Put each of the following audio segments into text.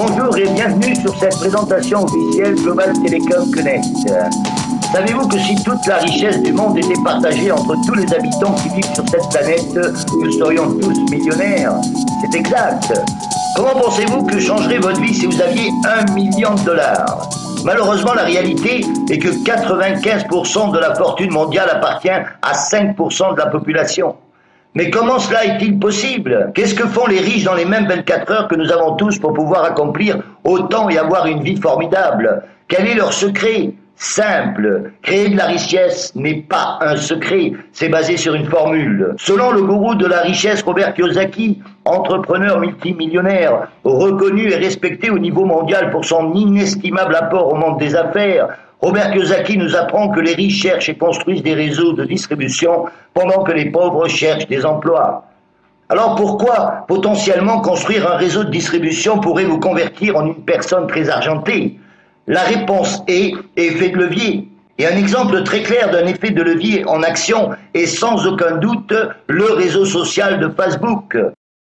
Bonjour et bienvenue sur cette présentation officielle Global Telecom Connect. Savez-vous que si toute la richesse du monde était partagée entre tous les habitants qui vivent sur cette planète, nous serions tous millionnaires? C'est exact. Comment pensez-vous que changerait votre vie si vous aviez 1 million de dollars? Malheureusement, la réalité est que 95% de la fortune mondiale appartient à 5% de la population. Mais comment cela est-il possible? Qu'est-ce que font les riches dans les mêmes 24 heures que nous avons tous pour pouvoir accomplir autant et avoir une vie formidable? Quel est leur secret? Simple. Créer de la richesse n'est pas un secret, c'est basé sur une formule. Selon le gourou de la richesse Robert Kiyosaki, entrepreneur multimillionnaire, reconnu et respecté au niveau mondial pour son inestimable apport au monde des affaires, Robert Kiyosaki nous apprend que les riches cherchent et construisent des réseaux de distribution pendant que les pauvres cherchent des emplois. Alors pourquoi potentiellement construire un réseau de distribution pourrait vous convertir en une personne très argentée? La réponse est effet de levier. Et un exemple très clair d'un effet de levier en action est sans aucun doute le réseau social de Facebook.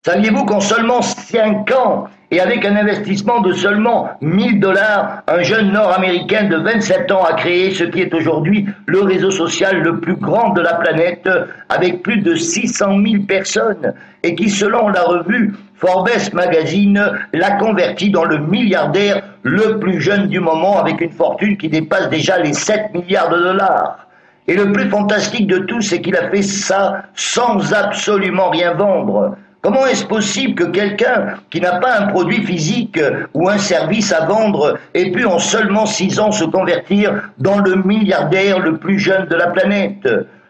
Saviez-vous qu'en seulement 5 ans, et avec un investissement de seulement 1000 $, un jeune nord-américain de 27 ans a créé ce qui est aujourd'hui le réseau social le plus grand de la planète, avec plus de 600 000 personnes, et qui, selon la revue Forbes Magazine, l'a converti dans le milliardaire le plus jeune du moment, avec une fortune qui dépasse déjà les 7 milliards de dollars. Et le plus fantastique de tout, c'est qu'il a fait ça sans absolument rien vendre. Comment est-ce possible que quelqu'un qui n'a pas un produit physique ou un service à vendre ait pu en seulement 6 ans se convertir dans le milliardaire le plus jeune de la planète?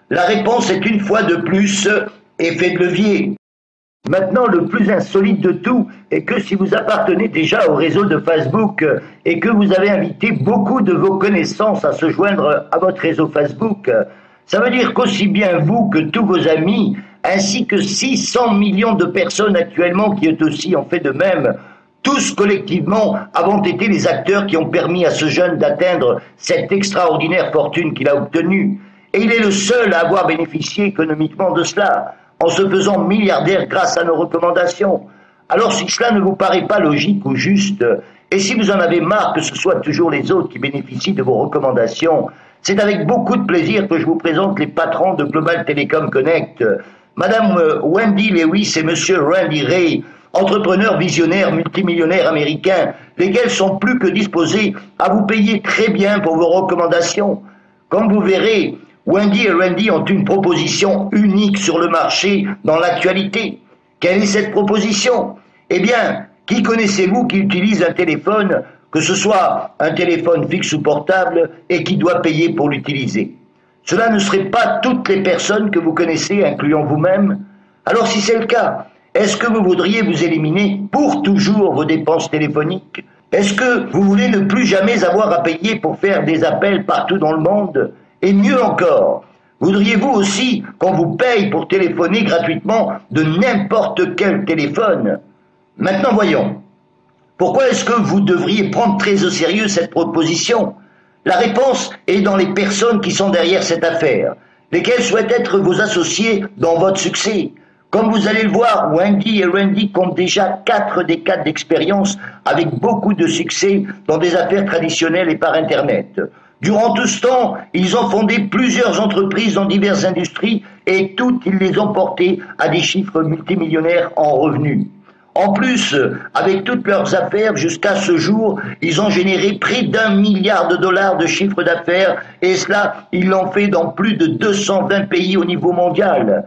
La réponse est une fois de plus effet de levier. Maintenant, le plus insolite de tout est que si vous appartenez déjà au réseau de Facebook et que vous avez invité beaucoup de vos connaissances à se joindre à votre réseau Facebook, ça veut dire qu'aussi bien vous que tous vos amis, ainsi que 600 millions de personnes actuellement qui eux aussi ont fait de même, tous collectivement avons été les acteurs qui ont permis à ce jeune d'atteindre cette extraordinaire fortune qu'il a obtenue. Et il est le seul à avoir bénéficié économiquement de cela, en se faisant milliardaire grâce à nos recommandations. Alors si cela ne vous paraît pas logique ou juste, et si vous en avez marre que ce soit toujours les autres qui bénéficient de vos recommandations, c'est avec beaucoup de plaisir que je vous présente les patrons de Global Telecom Connect, Madame Wendy Lewis et Monsieur Randy Ray, entrepreneurs visionnaires multimillionnaires américains, lesquels sont plus que disposés à vous payer très bien pour vos recommandations. Comme vous verrez, Wendy et Randy ont une proposition unique sur le marché dans l'actualité. Quelle est cette proposition? Eh bien, qui connaissez-vous qui utilise un téléphone, que ce soit un téléphone fixe ou portable, et qui doit payer pour l'utiliser? Cela ne serait pas toutes les personnes que vous connaissez, incluant vous-même? Alors si c'est le cas, est-ce que vous voudriez vous éliminer pour toujours vos dépenses téléphoniques? Est-ce que vous voulez ne plus jamais avoir à payer pour faire des appels partout dans le monde? Et mieux encore, voudriez-vous aussi qu'on vous paye pour téléphoner gratuitement de n'importe quel téléphone? Maintenant voyons, pourquoi est-ce que vous devriez prendre très au sérieux cette proposition? La réponse est dans les personnes qui sont derrière cette affaire, lesquelles souhaitent être vos associés dans votre succès. Comme vous allez le voir, Wendy et Randy comptent déjà 4 décades d'expérience avec beaucoup de succès dans des affaires traditionnelles et par Internet. Durant tout ce temps, ils ont fondé plusieurs entreprises dans diverses industries et toutes, ils les ont portées à des chiffres multimillionnaires en revenus. En plus, avec toutes leurs affaires, jusqu'à ce jour, ils ont généré près d'1 milliard de dollars de chiffre d'affaires et cela, ils l'ont fait dans plus de 220 pays au niveau mondial.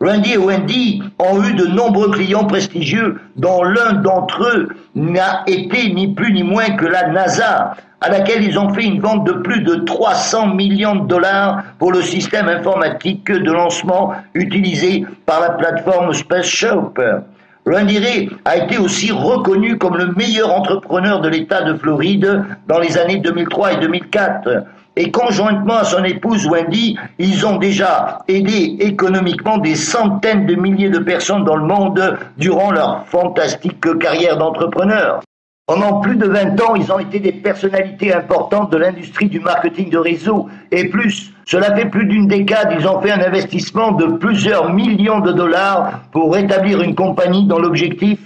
Randy et Wendy ont eu de nombreux clients prestigieux dont l'un d'entre eux n'a été ni plus ni moins que la NASA, à laquelle ils ont fait une vente de plus de 300 millions de dollars pour le système informatique de lancement utilisé par la plateforme SpaceShop. Randy Ray a été aussi reconnu comme le meilleur entrepreneur de l'État de Floride dans les années 2003 et 2004. Et conjointement à son épouse Wendy, ils ont déjà aidé économiquement des centaines de milliers de personnes dans le monde durant leur fantastique carrière d'entrepreneur. Pendant plus de 20 ans, ils ont été des personnalités importantes de l'industrie du marketing de réseau. Et plus, cela fait plus d'une décade, ils ont fait un investissement de plusieurs millions de dollars pour établir une compagnie dont l'objectif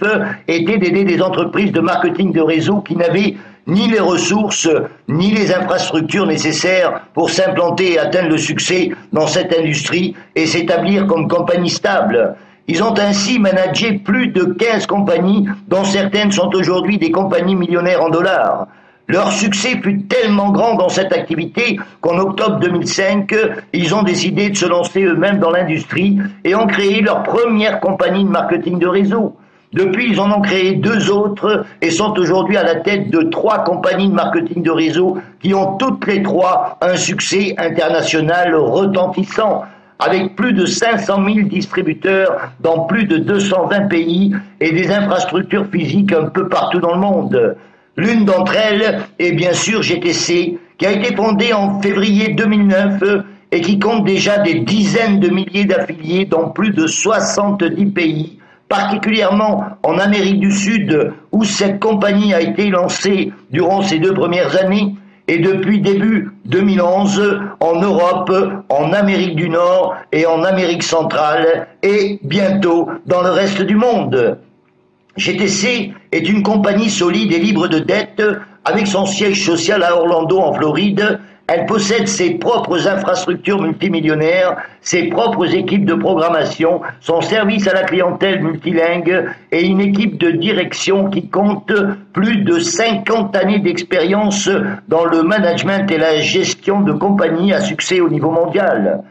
était d'aider des entreprises de marketing de réseau qui n'avaient ni les ressources, ni les infrastructures nécessaires pour s'implanter et atteindre le succès dans cette industrie et s'établir comme compagnie stable. Ils ont ainsi managé plus de 15 compagnies, dont certaines sont aujourd'hui des compagnies millionnaires en dollars. Leur succès fut tellement grand dans cette activité qu'en octobre 2005, ils ont décidé de se lancer eux-mêmes dans l'industrie et ont créé leur première compagnie de marketing de réseau. Depuis, ils en ont créé 2 autres et sont aujourd'hui à la tête de 3 compagnies de marketing de réseau qui ont toutes les 3 un succès international retentissant, avec plus de 500 000 distributeurs dans plus de 220 pays et des infrastructures physiques un peu partout dans le monde. L'une d'entre elles est bien sûr GTC, qui a été fondée en février 2009 et qui compte déjà des dizaines de milliers d'affiliés dans plus de 70 pays, particulièrement en Amérique du Sud, où cette compagnie a été lancée durant ces 2 premières années, et depuis début 2011 en Europe, en Amérique du Nord et en Amérique centrale, et bientôt dans le reste du monde. GTC est une compagnie solide et libre de dettes, avec son siège social à Orlando en Floride. Elle possède ses propres infrastructures multimillionnaires, ses propres équipes de programmation, son service à la clientèle multilingue et une équipe de direction qui compte plus de 50 années d'expérience dans le management et la gestion de compagnies à succès au niveau mondial.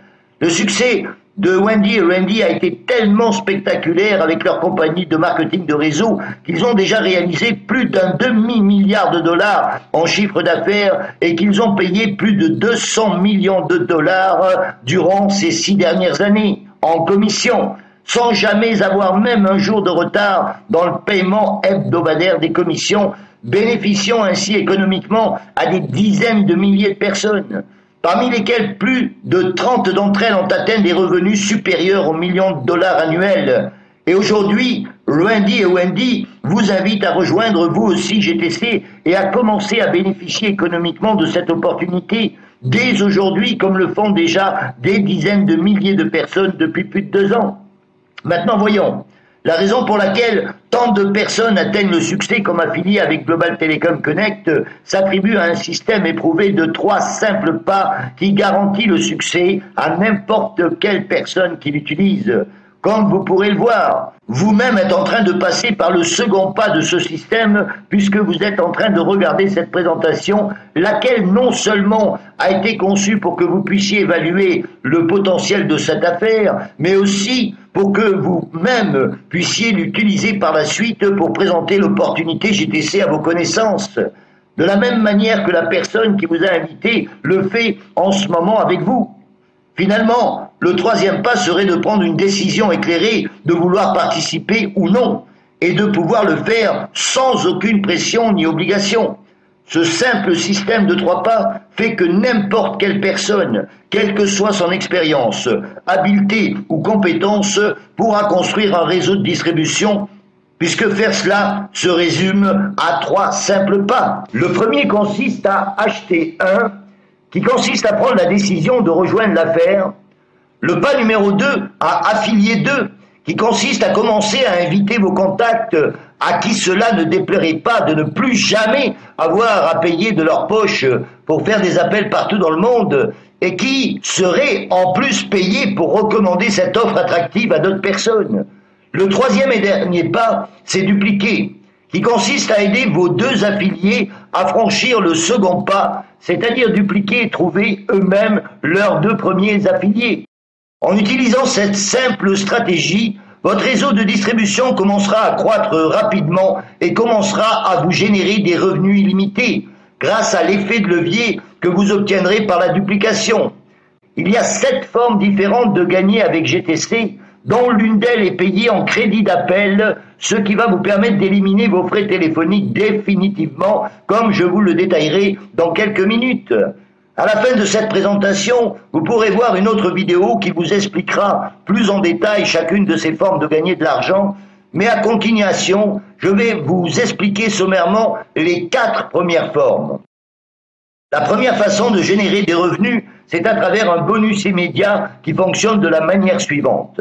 Le succès de Wendy et Randy a été tellement spectaculaire avec leur compagnie de marketing de réseau qu'ils ont déjà réalisé plus d'un demi-milliard de dollars en chiffre d'affaires et qu'ils ont payé plus de 200 millions de dollars durant ces 6 dernières années en commission, sans jamais avoir même un jour de retard dans le paiement hebdomadaire des commissions, bénéficiant ainsi économiquement à des dizaines de milliers de personnes, parmi lesquelles plus de 30 d'entre elles ont atteint des revenus supérieurs aux millions de dollars annuels. Et aujourd'hui, Randy et Wendy vous invitent à rejoindre vous aussi GTC et à commencer à bénéficier économiquement de cette opportunité dès aujourd'hui, comme le font déjà des dizaines de milliers de personnes depuis plus de 2 ans. Maintenant, voyons. La raison pour laquelle tant de personnes atteignent le succès comme affiliés avec Global Telecom Connect s'attribue à un système éprouvé de 3 simples pas qui garantit le succès à n'importe quelle personne qui l'utilise. Comme vous pourrez le voir, vous-même êtes en train de passer par le second pas de ce système puisque vous êtes en train de regarder cette présentation, laquelle non seulement a été conçue pour que vous puissiez évaluer le potentiel de cette affaire, mais aussi pour que vous-même puissiez l'utiliser par la suite pour présenter l'opportunité GTC à vos connaissances. De la même manière que la personne qui vous a invité le fait en ce moment avec vous. Finalement, le 3e pas serait de prendre une décision éclairée de vouloir participer ou non, et de pouvoir le faire sans aucune pression ni obligation. Ce simple système de 3 pas fait que n'importe quelle personne, quelle que soit son expérience, habileté ou compétence, pourra construire un réseau de distribution, puisque faire cela se résume à 3 simples pas. Le premier consiste à acheter un, qui consiste à prendre la décision de rejoindre l'affaire. Le pas numéro 2, à affilier 2, qui consiste à commencer à inviter vos contacts à qui cela ne déplairait pas de ne plus jamais avoir à payer de leur poche pour faire des appels partout dans le monde et qui seraient en plus payés pour recommander cette offre attractive à d'autres personnes. Le 3e et dernier pas, c'est dupliquer, qui consiste à aider vos 2 affiliés à franchir le second pas, c'est-à-dire dupliquer et trouver eux-mêmes leurs 2 premiers affiliés. En utilisant cette simple stratégie, votre réseau de distribution commencera à croître rapidement et commencera à vous générer des revenus illimités grâce à l'effet de levier que vous obtiendrez par la duplication. Il y a 7 formes différentes de gagner avec GTC, dont l'une d'elles est payée en crédit d'appel, ce qui va vous permettre d'éliminer vos frais téléphoniques définitivement, comme je vous le détaillerai dans quelques minutes. À la fin de cette présentation, vous pourrez voir une autre vidéo qui vous expliquera plus en détail chacune de ces formes de gagner de l'argent, Mais à continuation, je vais vous expliquer sommairement les 4 premières formes. La première façon de générer des revenus, c'est à travers un bonus immédiat qui fonctionne de la manière suivante.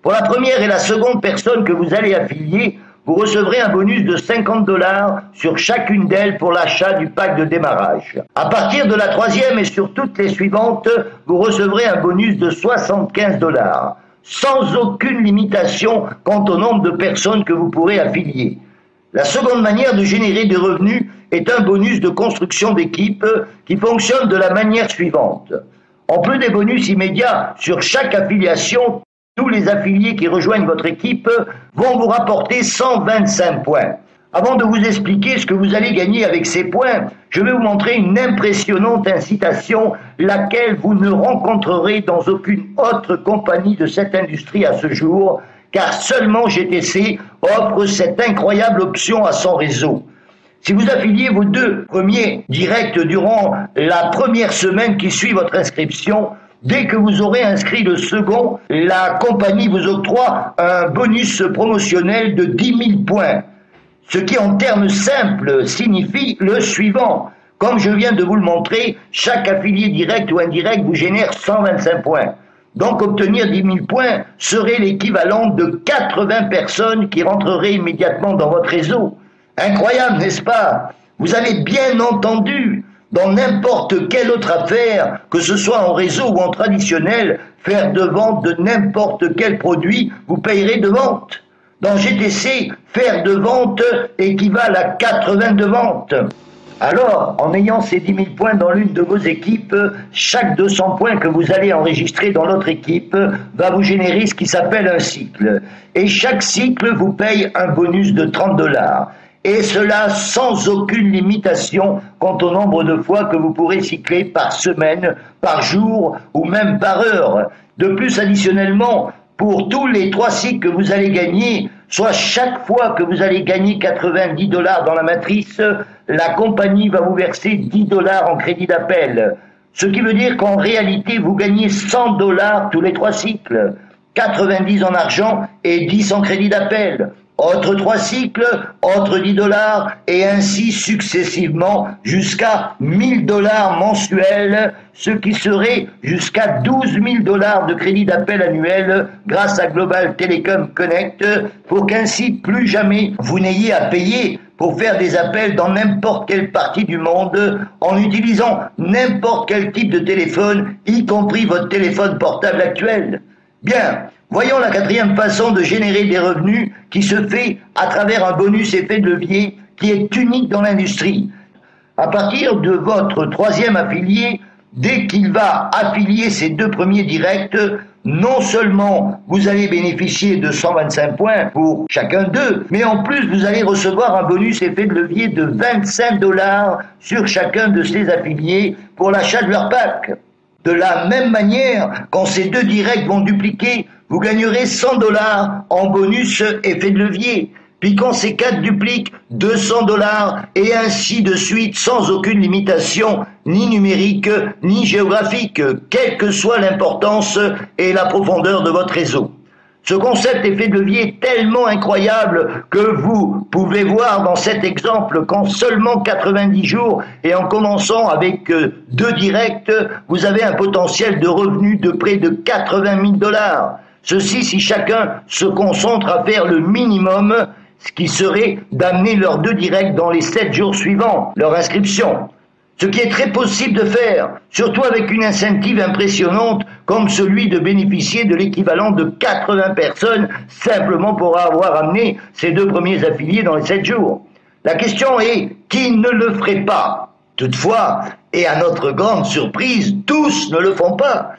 Pour la première et la seconde personne que vous allez affilier, vous recevrez un bonus de 50 $ sur chacune d'elles pour l'achat du pack de démarrage. À partir de la troisième et sur toutes les suivantes, vous recevrez un bonus de 75 $, sans aucune limitation quant au nombre de personnes que vous pourrez affilier. La seconde manière de générer des revenus est un bonus de construction d'équipe qui fonctionne de la manière suivante. En plus des bonus immédiats sur chaque affiliation, tous les affiliés qui rejoignent votre équipe vont vous rapporter 125 points. Avant de vous expliquer ce que vous allez gagner avec ces points, je vais vous montrer une impressionnante incitation, laquelle vous ne rencontrerez dans aucune autre compagnie de cette industrie à ce jour, car seulement GTC offre cette incroyable option à son réseau. Si vous affiliez vos 2 premiers directs durant la première semaine qui suit votre inscription, dès que vous aurez inscrit le second, la compagnie vous octroie un bonus promotionnel de 10 000 points. Ce qui en termes simples signifie le suivant. Comme je viens de vous le montrer, chaque affilié direct ou indirect vous génère 125 points. Donc obtenir 10 000 points serait l'équivalent de 80 personnes qui rentreraient immédiatement dans votre réseau. Incroyable, n'est-ce pas? Vous avez bien entendu. Dans n'importe quelle autre affaire, que ce soit en réseau ou en traditionnel, faire de vente de n'importe quel produit, vous payerez de vente. Dans GTC, faire de vente équivalent à 80 de vente. Alors, en ayant ces 10 000 points dans l'une de vos équipes, chaque 200 points que vous allez enregistrer dans l'autre équipe va vous générer ce qui s'appelle un cycle. Et chaque cycle vous paye un bonus de 30 $. Et cela sans aucune limitation quant au nombre de fois que vous pourrez cycler par semaine, par jour ou même par heure. De plus, additionnellement, pour tous les 3 cycles que vous allez gagner, soit chaque fois que vous allez gagner 90 $ dans la matrice, la compagnie va vous verser 10 $ en crédit d'appel. Ce qui veut dire qu'en réalité, vous gagnez 100 $ tous les 3 cycles, 90 en argent et 10 en crédit d'appel. Autre 3 cycles, autre 10 $, et ainsi successivement jusqu'à 1 000 $ mensuels, ce qui serait jusqu'à 12 000 $ de crédit d'appel annuel grâce à Global Telecom Connect, pour qu'ainsi plus jamais vous n'ayez à payer pour faire des appels dans n'importe quelle partie du monde en utilisant n'importe quel type de téléphone, y compris votre téléphone portable actuel. Bien. Voyons la 4e façon de générer des revenus qui se fait à travers un bonus effet de levier qui est unique dans l'industrie. À partir de votre 3e affilié, dès qu'il va affilier ses 2 premiers directs, non seulement vous allez bénéficier de 125 points pour chacun d'eux, mais en plus vous allez recevoir un bonus effet de levier de 25 $ sur chacun de ces affiliés pour l'achat de leur pack. De la même manière, quand ces 2 directs vont dupliquer, vous gagnerez 100 $ en bonus effet de levier. Puis quand ces 4 dupliquent, 200 $ et ainsi de suite sans aucune limitation, ni numérique, ni géographique, quelle que soit l'importance et la profondeur de votre réseau. Ce concept effet de levier est tellement incroyable que vous pouvez voir dans cet exemple qu'en seulement 90 jours et en commençant avec 2 directs, vous avez un potentiel de revenus de près de 80 000 $. Ceci si chacun se concentre à faire le minimum, ce qui serait d'amener leurs 2 directs dans les 7 jours suivants leur inscription. Ce qui est très possible de faire, surtout avec une incentive impressionnante comme celui de bénéficier de l'équivalent de 80 personnes simplement pour avoir amené ces 2 premiers affiliés dans les 7 jours. La question est, qui ne le ferait pas? Toutefois, et à notre grande surprise, tous ne le font pas.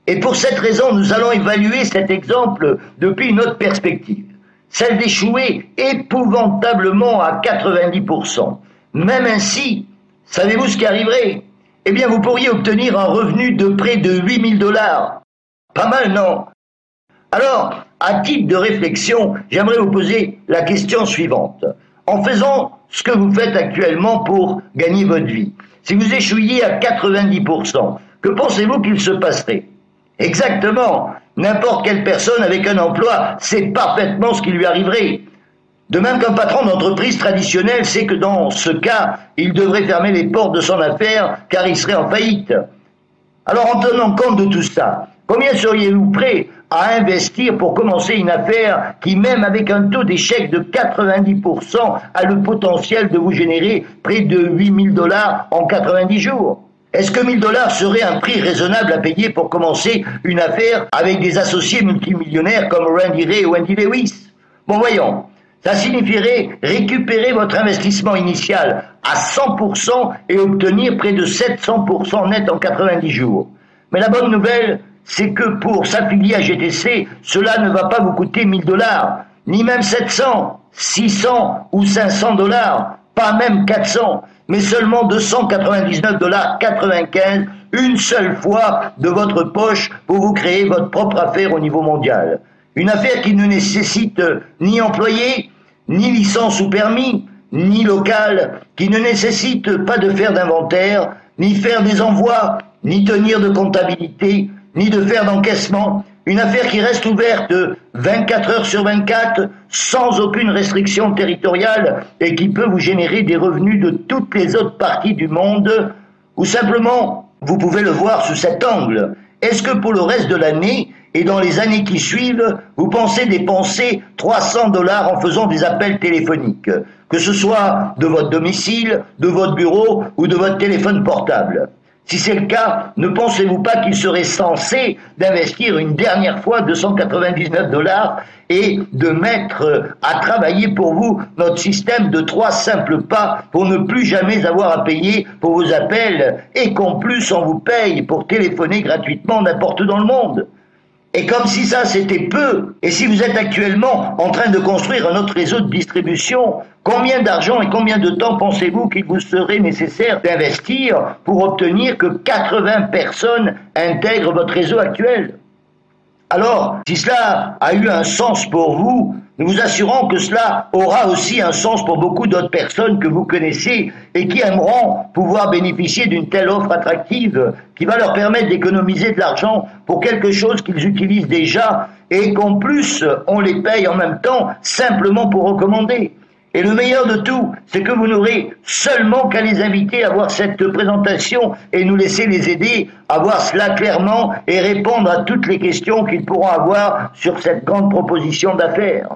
Et pour cette raison, nous allons évaluer cet exemple depuis une autre perspective, celle d'échouer épouvantablement à 90%. Même ainsi, savez-vous ce qui arriverait? Eh bien, vous pourriez obtenir un revenu de près de 8 000 $. Pas mal, non? Alors, à titre de réflexion, j'aimerais vous poser la question suivante. En faisant ce que vous faites actuellement pour gagner votre vie, si vous échouiez à 90%, que pensez-vous qu'il se passerait? Exactement. N'importe quelle personne avec un emploi sait parfaitement ce qui lui arriverait. De même qu'un patron d'entreprise traditionnel sait que dans ce cas, il devrait fermer les portes de son affaire car il serait en faillite. Alors en tenant compte de tout ça, combien seriez-vous prêt à investir pour commencer une affaire qui, même avec un taux d'échec de 90%, a le potentiel de vous générer près de 8 000 $ en 90 jours? Est-ce que 1 000 $ serait un prix raisonnable à payer pour commencer une affaire avec des associés multimillionnaires comme Randy Ray et Wendy Lewis? Bon, voyons. Ça signifierait récupérer votre investissement initial à 100% et obtenir près de 700% net en 90 jours. Mais la bonne nouvelle, c'est que pour s'affilier à GTC, cela ne va pas vous coûter 1 000 $, ni même 700, 600 ou 500 $, pas même 400, mais seulement 299,95 $ une seule fois de votre poche pour vous créer votre propre affaire au niveau mondial. Une affaire qui ne nécessite ni employé, ni licence ou permis, ni local, qui ne nécessite pas de faire d'inventaire, ni faire des envois, ni tenir de comptabilité, ni de faire d'encaissement. Une affaire qui reste ouverte 24 heures sur 24, sans aucune restriction territoriale et qui peut vous générer des revenus de toutes les autres parties du monde, ou simplement, vous pouvez le voir sous cet angle. Est-ce que pour le reste de l'année et dans les années qui suivent, vous pensez dépenser 300 $ en faisant des appels téléphoniques, que ce soit de votre domicile, de votre bureau ou de votre téléphone portable? Si c'est le cas, ne pensez-vous pas qu'il serait sensé d'investir une dernière fois 299 $ et de mettre à travailler pour vous notre système de 3 simples pas pour ne plus jamais avoir à payer pour vos appels et qu'en plus on vous paye pour téléphoner gratuitement n'importe où dans le monde? Et comme si ça c'était peu, et si vous êtes actuellement en train de construire un autre réseau de distribution, combien d'argent et combien de temps pensez-vous qu'il vous serait nécessaire d'investir pour obtenir que 80 personnes intègrent votre réseau actuel? Alors, si cela a eu un sens pour vous, nous vous assurons que cela aura aussi un sens pour beaucoup d'autres personnes que vous connaissez et qui aimeront pouvoir bénéficier d'une telle offre attractive qui va leur permettre d'économiser de l'argent pour quelque chose qu'ils utilisent déjà et qu'en plus on les paye en même temps simplement pour recommander. Et le meilleur de tout, c'est que vous n'aurez seulement qu'à les inviter à voir cette présentation et nous laisser les aider à voir cela clairement et répondre à toutes les questions qu'ils pourront avoir sur cette grande proposition d'affaires.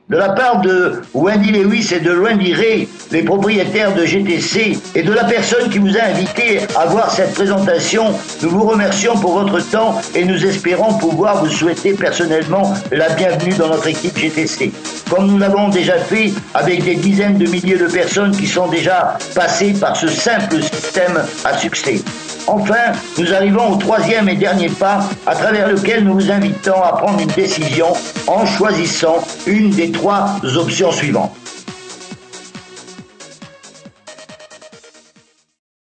De la part de Wendy Lewis et de Randy Ray, les propriétaires de GTC, et de la personne qui vous a invité à voir cette présentation, nous vous remercions pour votre temps et nous espérons pouvoir vous souhaiter personnellement la bienvenue dans notre équipe GTC. Comme nous l'avons déjà fait avec des dizaines de milliers de personnes qui sont déjà passées par ce simple système à succès. Enfin, nous arrivons au 3e et dernier pas à travers lequel nous vous invitons à prendre une décision en choisissant une des 3 options suivantes.